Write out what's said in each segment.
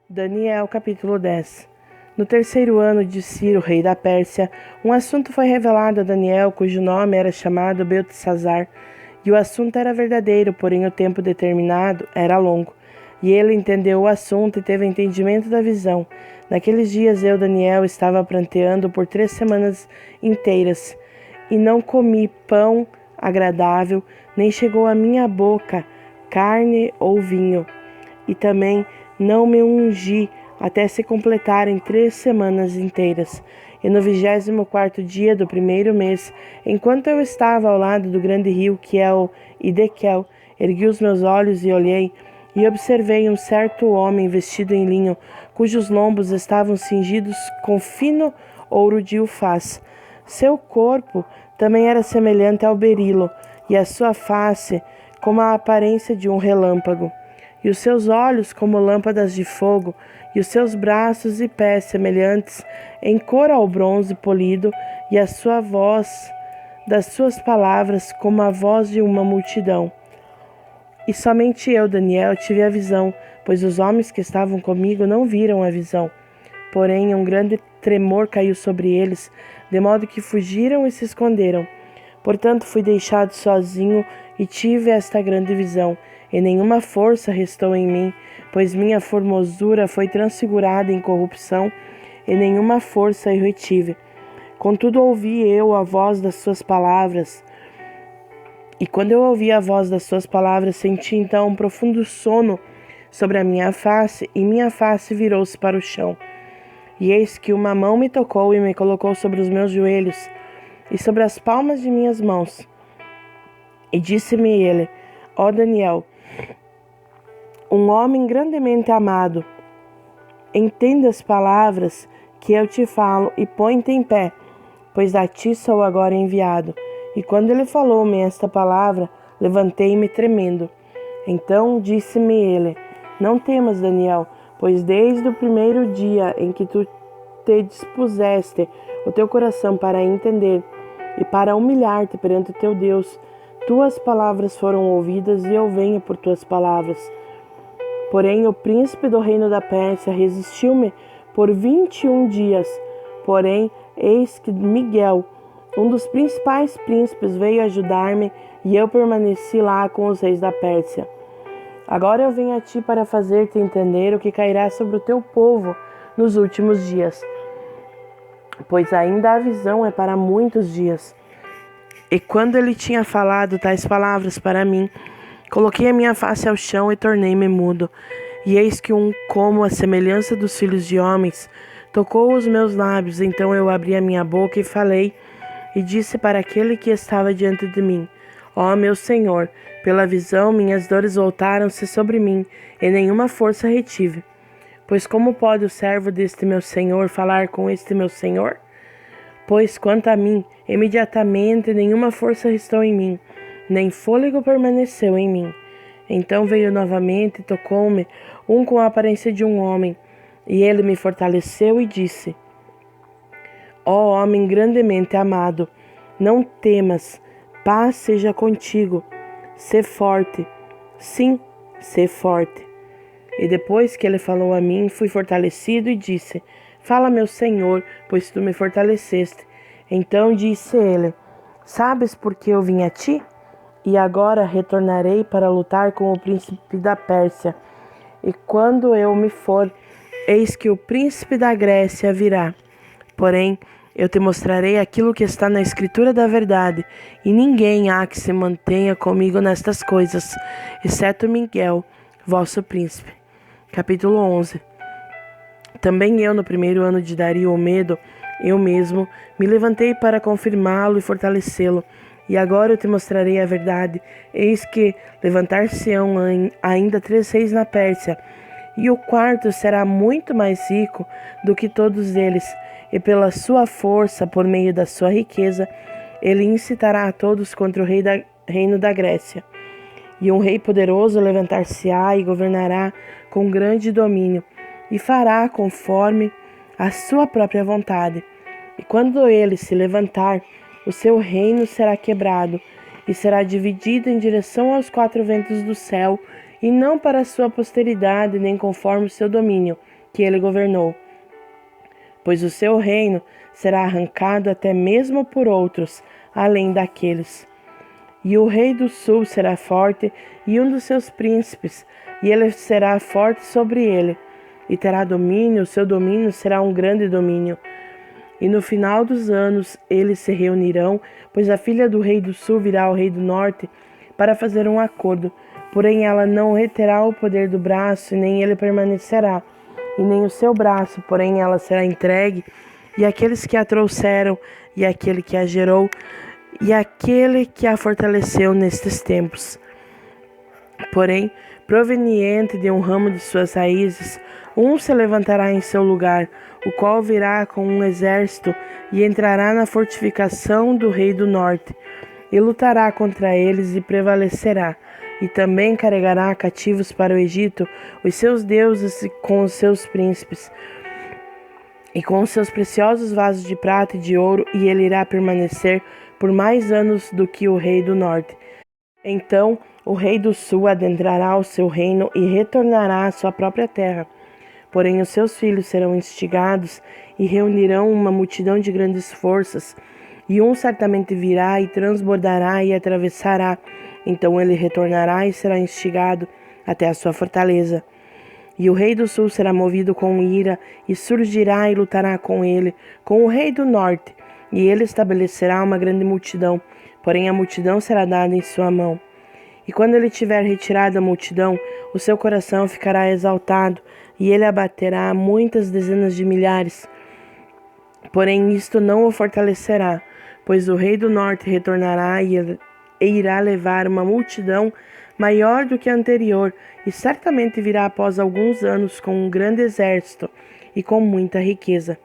Daniel, capítulo 10. No terceiro ano de Ciro, rei da Pérsia, um assunto foi revelado a Daniel, cujo nome era chamado Beltesazar. E o assunto era verdadeiro, porém o tempo determinado era longo. E ele entendeu o assunto e teve entendimento da visão. Naqueles dias eu, Daniel, estava pranteando por 3 semanas inteiras, e não comi pão agradável, nem chegou à minha boca carne ou vinho. E também não me ungi até se completarem 3 semanas inteiras. E no 24º dia do primeiro mês, enquanto eu estava ao lado do grande rio, que é o Idequel, ergui os meus olhos e olhei, e observei um certo homem vestido em linho, cujos lombos estavam cingidos com fino ouro de Ufaz. Seu corpo também era semelhante ao berilo, e a sua face como a aparência de um relâmpago, e os seus olhos como lâmpadas de fogo, e os seus braços e pés semelhantes em cor ao bronze polido, e a sua voz das suas palavras como a voz de uma multidão. E somente eu, Daniel, tive a visão, pois os homens que estavam comigo não viram a visão. Porém, um grande tremor caiu sobre eles, de modo que fugiram e se esconderam. Portanto, fui deixado sozinho e tive esta grande visão, e nenhuma força restou em mim, pois minha formosura foi transfigurada em corrupção, e nenhuma força eu retive. Contudo, ouvi eu a voz das suas palavras, e quando eu ouvi a voz das suas palavras, senti então um profundo sono sobre a minha face, e minha face virou-se para o chão. E eis que uma mão me tocou e me colocou sobre os meus joelhos e sobre as palmas de minhas mãos. E disse-me ele: ó Daniel, um homem grandemente amado, entenda as palavras que eu te falo e põe-te em pé, pois a ti sou agora enviado. E quando ele falou-me esta palavra, levantei-me tremendo. Então disse-me ele: não temas, Daniel, pois desde o primeiro dia em que tu te dispuseste o teu coração para entender e para humilhar-te perante o teu Deus, tuas palavras foram ouvidas e eu venho por tuas palavras. Porém, o príncipe do reino da Pérsia resistiu-me por 21 dias. Porém, eis que Miguel, um dos principais príncipes, veio ajudar-me e eu permaneci lá com os reis da Pérsia. Agora eu venho a ti para fazer-te entender o que cairá sobre o teu povo nos últimos dias, pois ainda a visão é para muitos dias. E quando ele tinha falado tais palavras para mim, coloquei a minha face ao chão e tornei-me mudo. E eis que como a semelhança dos filhos de homens, tocou os meus lábios. Então eu abri a minha boca e falei, e disse para aquele que estava diante de mim: ó meu Senhor, pela visão minhas dores voltaram-se sobre mim, e nenhuma força retive. Pois como pode o servo deste meu Senhor falar com este meu Senhor? Pois quanto a mim, imediatamente nenhuma força restou em mim, nem fôlego permaneceu em mim. Então veio novamente e tocou-me com a aparência de um homem, e ele me fortaleceu e disse: ó homem grandemente amado, não temas, paz seja contigo, sê forte, sim, sê forte. E depois que ele falou a mim, fui fortalecido e disse: fala, meu Senhor, pois tu me fortaleceste. Então disse ele: sabes por que eu vim a ti? E agora retornarei para lutar com o príncipe da Pérsia. E quando eu me for, eis que o príncipe da Grécia virá. Porém, eu te mostrarei aquilo que está na escritura da verdade, e ninguém há que se mantenha comigo nestas coisas, exceto Miguel, vosso príncipe. Capítulo 11. Também eu, no primeiro ano de Dario o Medo, eu mesmo me levantei para confirmá-lo e fortalecê-lo. E agora eu te mostrarei a verdade. Eis que levantar-se-ão ainda 3 reis na Pérsia, e o quarto será muito mais rico do que todos eles, e pela sua força, por meio da sua riqueza, ele incitará a todos contra o reino da Grécia. E um rei poderoso levantar-se-á e governará com grande domínio, e fará conforme a sua própria vontade. E quando ele se levantar, o seu reino será quebrado, e será dividido em direção aos 4 ventos do céu, e não para a sua posteridade, nem conforme o seu domínio. que ele governou, pois o seu reino será arrancado até mesmo por outros, além daqueles. E o rei do sul será forte e um dos seus príncipes, e ele será forte sobre ele, e terá domínio, o seu domínio será um grande domínio. E no final dos anos eles se reunirão, pois a filha do rei do sul virá ao rei do norte para fazer um acordo. Porém ela não reterá o poder do braço, e nem ele permanecerá, e nem o seu braço, porém ela será entregue, e aqueles que a trouxeram, e aquele que a gerou, e aquele que a fortaleceu nestes tempos. Porém, proveniente de um ramo de suas raízes, um se levantará em seu lugar, o qual virá com um exército e entrará na fortificação do rei do norte, e lutará contra eles e prevalecerá, e também carregará cativos para o Egito os seus deuses com os seus príncipes, e com os seus preciosos vasos de prata e de ouro, e ele irá permanecer por mais anos do que o rei do norte. Então o rei do sul adentrará o seu reino e retornará à sua própria terra. Porém os seus filhos serão instigados e reunirão uma multidão de grandes forças, e um certamente virá e transbordará e atravessará. Então ele retornará e será instigado até a sua fortaleza. E o rei do sul será movido com ira, e surgirá e lutará com ele, com o rei do norte, e ele estabelecerá uma grande multidão, porém a multidão será dada em sua mão. E quando ele tiver retirado a multidão, o seu coração ficará exaltado, e ele abaterá muitas dezenas de milhares. Porém isto não o fortalecerá, pois o rei do norte retornará e irá levar uma multidão maior do que a anterior, e certamente virá após alguns anos com um grande exército e com muita riqueza.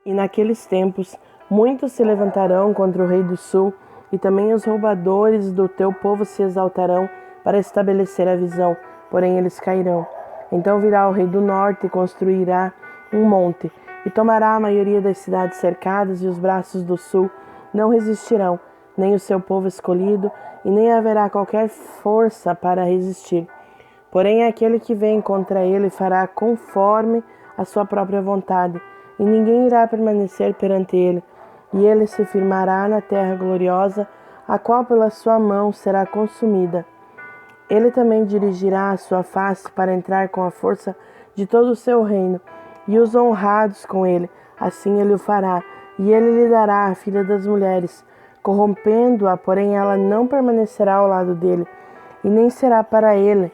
E naqueles tempos muitos se levantarão contra o rei do sul, e também os roubadores do teu povo se exaltarão para estabelecer a visão, porém eles cairão. Então virá o rei do norte e construirá um monte, e tomará a maioria das cidades cercadas, e os braços do sul não resistirão, nem o seu povo escolhido, e nem haverá qualquer força para resistir. Porém aquele que vem contra ele fará conforme a sua própria vontade, e ninguém irá permanecer perante ele, e ele se firmará na terra gloriosa, a qual pela sua mão será consumida. Ele também dirigirá a sua face para entrar com a força de todo o seu reino, e os honrados com ele, assim ele o fará, e ele lhe dará a filha das mulheres, corrompendo-a, porém ela não permanecerá ao lado dele, e nem será para ele.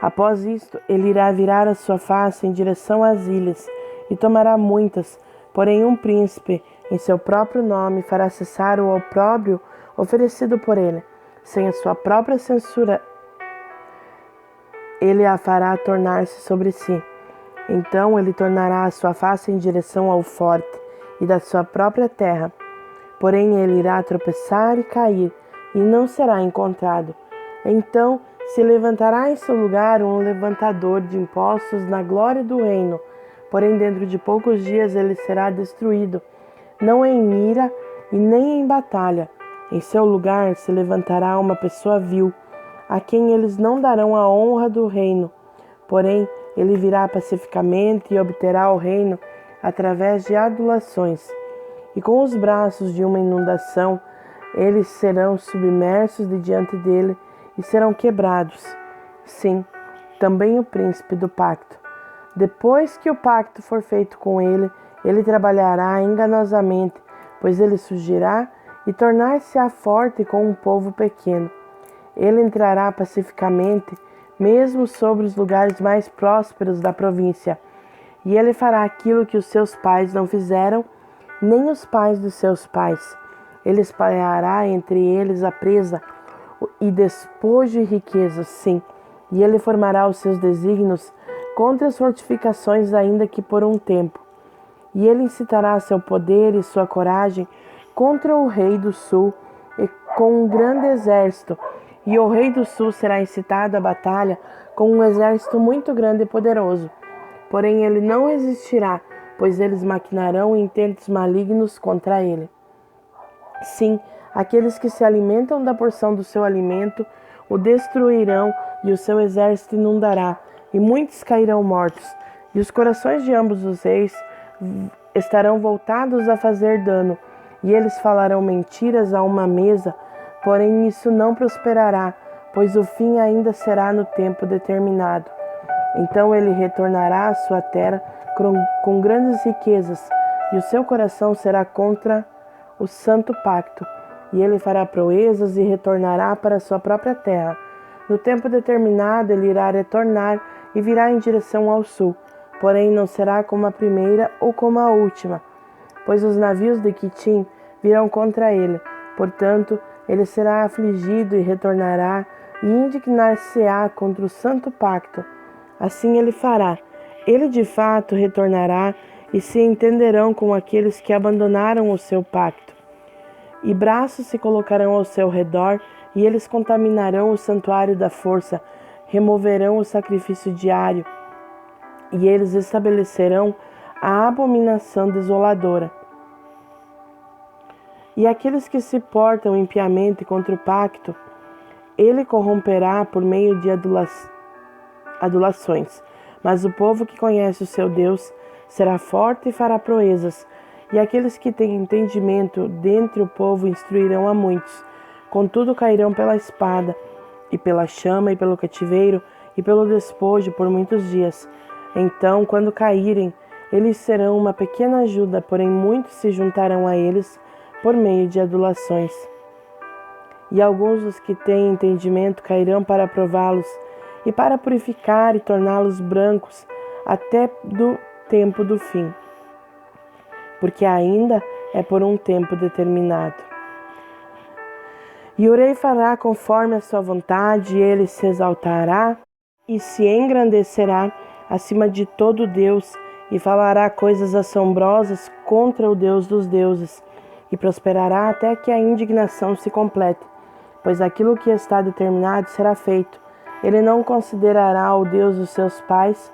Após isto, ele irá virar a sua face em direção às ilhas, e tomará muitas, porém um príncipe, em seu próprio nome, fará cessar o opróbrio oferecido por ele. Sem a sua própria censura, ele a fará tornar-se sobre si. Então ele tornará a sua face em direção ao forte e da sua própria terra. Porém ele irá tropeçar e cair, e não será encontrado. Então se levantará em seu lugar um levantador de impostos na glória do reino. Porém dentro de poucos dias ele será destruído, não em ira e nem em batalha. Em seu lugar se levantará uma pessoa vil, a quem eles não darão a honra do reino. Porém ele virá pacificamente e obterá o reino através de adulações. E com os braços de uma inundação, eles serão submersos de diante dele e serão quebrados. Sim, também o príncipe do pacto. Depois que o pacto for feito com ele, ele trabalhará enganosamente, pois ele surgirá e tornar-se-á forte com um povo pequeno. Ele entrará pacificamente, mesmo sobre os lugares mais prósperos da província, e ele fará aquilo que os seus pais não fizeram, nem os pais dos seus pais. Ele espalhará entre eles a presa e despojo e riqueza, sim, e ele formará os seus desígnios contra as fortificações, ainda que por um tempo. E ele incitará seu poder e sua coragem contra o rei do sul e com um grande exército. E o rei do sul será incitado à batalha com um exército muito grande e poderoso. Porém ele não resistirá, pois eles maquinarão intentos malignos contra ele. Sim, aqueles que se alimentam da porção do seu alimento o destruirão, e o seu exército inundará, e muitos cairão mortos. E os corações de ambos os reis estarão voltados a fazer dano, e eles falarão mentiras a uma mesa, porém isso não prosperará, pois o fim ainda será no tempo determinado. Então ele retornará à sua terra com grandes riquezas, e o seu coração será contra o santo pacto, e ele fará proezas e retornará para a sua própria terra. No tempo determinado ele irá retornar e virá em direção ao sul, porém não será como a primeira ou como a última, pois os navios de Quitim virão contra ele. Portanto, ele será afligido e retornará e indignar-se-á contra o santo pacto. Assim ele fará. Ele de fato retornará e se entenderão com aqueles que abandonaram o seu pacto. E braços se colocarão ao seu redor, e eles contaminarão o santuário da força, removerão o sacrifício diário, e eles estabelecerão a abominação desoladora. E aqueles que se portam impiamente contra o pacto, ele corromperá por meio de adulações. Mas o povo que conhece o seu Deus será forte e fará proezas. E aqueles que têm entendimento dentre o povo instruirão a muitos. Contudo cairão pela espada, e pela chama, e pelo cativeiro, e pelo despojo por muitos dias. Então, quando caírem, eles serão uma pequena ajuda, porém muitos se juntarão a eles por meio de adulações. E alguns dos que têm entendimento cairão para prová-los, e para purificar e torná-los brancos até do tempo do fim, porque ainda é por um tempo determinado. E o rei fará conforme a sua vontade, e ele se exaltará e se engrandecerá acima de todo Deus, e falará coisas assombrosas contra o Deus dos deuses, e prosperará até que a indignação se complete, pois aquilo que está determinado será feito. Ele não considerará o Deus dos seus pais,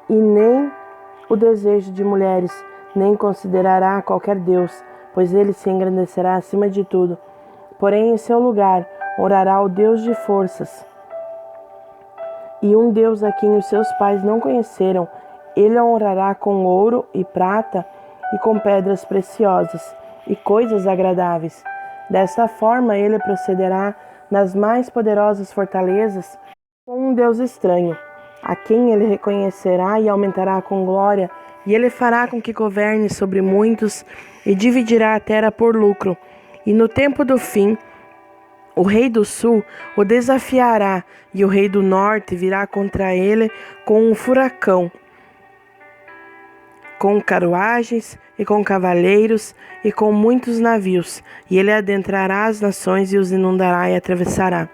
e nem o desejo de mulheres, nem considerará qualquer Deus, pois ele se engrandecerá acima de tudo. Porém, em seu lugar, orará o Deus de forças, e um Deus a quem os seus pais não conheceram. Ele a honrará com ouro e prata, e com pedras preciosas, e coisas agradáveis. Desta forma, ele procederá nas mais poderosas fortalezas com um Deus estranho, a quem ele reconhecerá e aumentará com glória, e ele fará com que governe sobre muitos e dividirá a terra por lucro. E no tempo do fim, o rei do sul o desafiará, e o rei do norte virá contra ele com um furacão, com carruagens e com cavaleiros e com muitos navios, e ele adentrará as nações e os inundará e atravessará.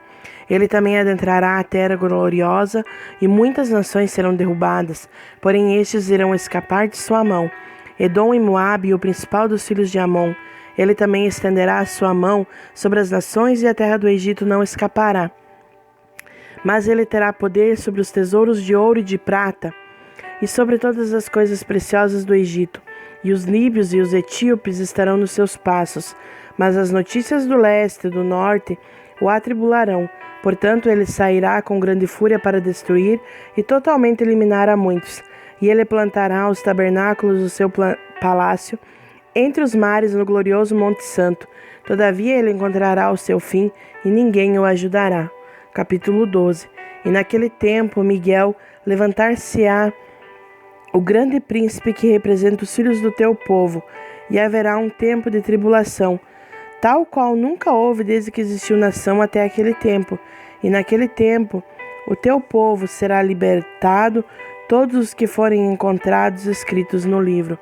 Ele também adentrará a terra gloriosa, e muitas nações serão derrubadas, porém estes irão escapar de sua mão. Edom e Moabe, o principal dos filhos de Amon. Ele também estenderá a sua mão sobre as nações, e a terra do Egito não escapará. Mas ele terá poder sobre os tesouros de ouro e de prata, e sobre todas as coisas preciosas do Egito. E os líbios e os etíopes estarão nos seus passos, mas as notícias do leste e do norte o atribularão. Portanto, ele sairá com grande fúria para destruir e totalmente eliminar a muitos. E ele plantará os tabernáculos do seu palácio entre os mares no glorioso Monte Santo. Todavia ele encontrará o seu fim, e ninguém o ajudará. Capítulo 12. E naquele tempo Miguel levantar-se-á, o grande príncipe que representa os filhos do teu povo, e haverá um tempo de tribulação, tal qual nunca houve desde que existiu nação até aquele tempo. E naquele tempo o teu povo será libertado, todos os que forem encontrados escritos no livro.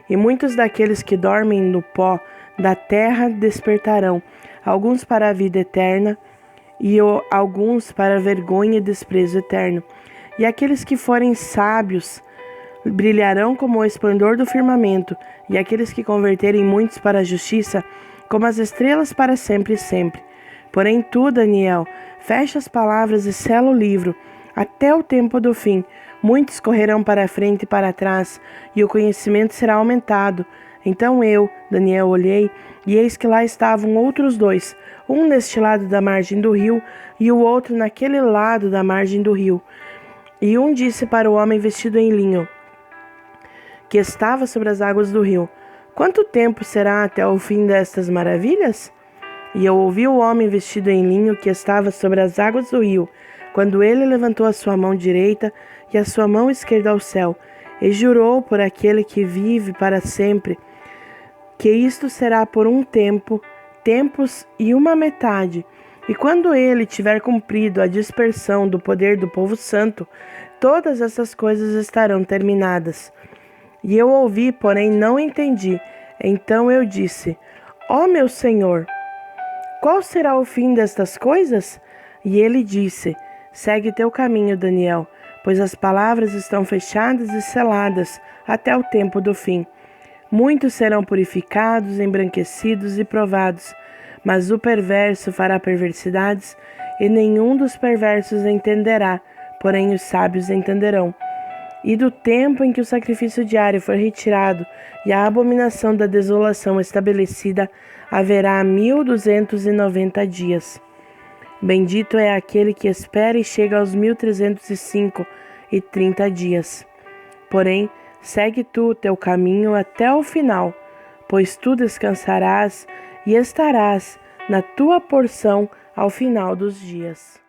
E muitos daqueles que dormem no pó da terra despertarão, alguns para a vida eterna, e alguns para a vergonha e desprezo eterno. E aqueles que forem sábios brilharão como o esplendor do firmamento, e aqueles que converterem muitos para a justiça, como as estrelas para sempre e sempre. Porém tu, Daniel, fecha as palavras e sela o livro, até o tempo do fim. Muitos correrão para a frente e para trás, e o conhecimento será aumentado. Então eu, Daniel, olhei, e eis que lá estavam outros dois, um neste lado da margem do rio, e o outro naquele lado da margem do rio. E um disse para o homem vestido em linho, que estava sobre as águas do rio: Quanto tempo será até o fim destas maravilhas? E eu ouvi o homem vestido em linho que estava sobre as águas do rio, quando ele levantou a sua mão direita e a sua mão esquerda ao céu, e jurou por aquele que vive para sempre, que isto será por um tempo, tempos e uma metade. E quando ele tiver cumprido a dispersão do poder do povo santo, todas essas coisas estarão terminadas. E eu ouvi, porém não entendi. Então eu disse: Ó meu Senhor, qual será o fim destas coisas? E ele disse: Segue teu caminho, Daniel, pois as palavras estão fechadas e seladas até o tempo do fim. Muitos serão purificados, embranquecidos e provados, mas o perverso fará perversidades, e nenhum dos perversos entenderá, porém os sábios entenderão. E do tempo em que o sacrifício diário for retirado e a abominação da desolação estabelecida, haverá 1290 dias. Bendito é aquele que espera e chega aos 1330 dias. Porém, segue tu o teu caminho até o final, pois tu descansarás e estarás na tua porção ao final dos dias.